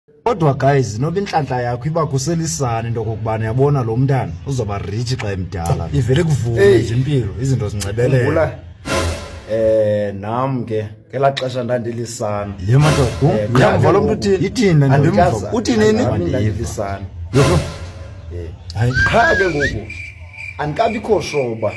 Kodwa guys, noba inhlanhla yakho iba kuselisana into kokubana yabona lo mntana uzoba rich xa emdala. Ivele kuvume nje impilo, izinto zincebelele. Nam ke ngela xesha ndandilisana. Ye madoda, uyamva lo mntu uthini? Ithini andimva. Uthini ni? Ndilisana. Yho. Hayi, cha ke ngoku andikabikho shoba.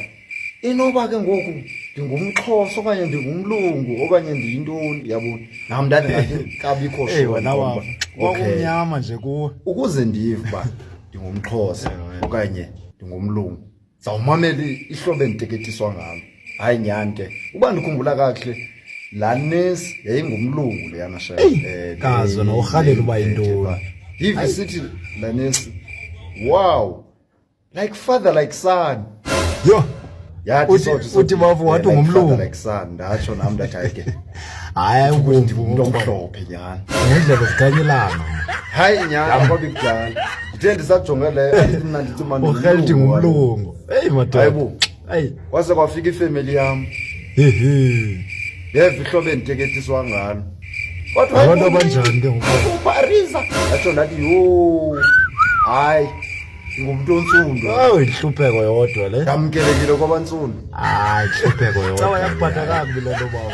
Inoba ke ngoku ndingumXhosa okanye ndingumlungu okanye ndiyintoni yabo. Nam ndandingabikho shoba. Wena wabo. Wakumnyama nje kuwe. Ukuze ndiva ndingumXhosa okanye ndingumlungu. Zawumamela ihlobo enditeketiswa ngalo. Hayi nyani ke. Uba ndikhumbula kakuhle la nesi yayingumlungu leyana shaya. Kazo noRhalela uba yintoni. Yivi sithi la nesi. Wow. Like father like son. Yo. Yathi uthi bafu wathi ngumlungu like son ndatsho nami ndathi ayike. Hayi Umuntu omhlophe nyani. Ngendlela zikhanyelanga. Hayi nyani ngoba ikujala. Ngithe ndisajonge le mina ndithi manje uRhelti ngumlungu. Hey madoda. Hayibo. Hey. Kwase kwafika ifamily yami. Yeva ihlobo enditeketiswa ngalo. Kodwa abantu abanjani ke ngoku? uParisa. Yatsho ndathi yo. Hayi. Ngumuntu onsundu. Hawu ihlupheko yodwa le. Yamkelekile kwabantsundu. Hayi ihlupheko yodwa. Cawa yakuphatha kakubi le nto bawo.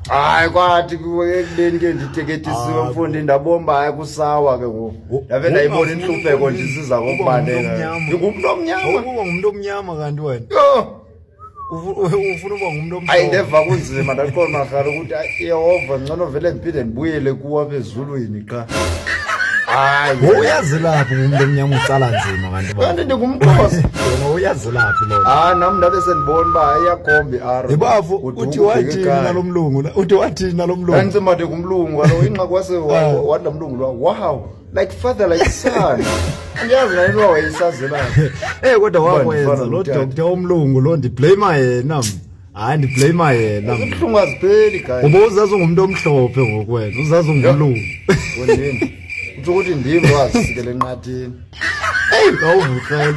Hayi kwathi ekubeni ke nditeketisiwe mfundi ndabomba hayi kusawa ke ngoku. Yave ndayibona inhlupheko ndisiza kokubaleka. Ngumntu omnyama. Ukuba ngumuntu omnyama kanti wena. Yo. Ufuna uba ngumuntu omhlophe. Hayi ndeva kunzima ndaqonda makhala ukuthi Yehova ngcono vele ngiphinde ndibuyele kuwa bezulwini qha. Hayi uyazi laphi umuntu omnyama ucala nzima kanti ba. Kanti ndingumXhosa. Wena uyazi laphi lo. Nami ndabe sendibona ba iyakhomba iR. Ibafu uthi wathi nalomlungu la. Uthi wathi nalomlungu. Ngizimade kumlungu kalo inqa kwase wadla mlungu lo. Wow. Like father like son. Uyazi nani wayisazela. Kodwa wakwenza lo doctor omlungu lo ndiblame yena. Hayi ndiblame yena. Ubhlungu azipheli guys. Ubuzazi ngumuntu omhlophe ngokwena. Uzazi ngumlungu. Wena. Ukuthi ndimi wazisikele enqathini. Awuvukhela.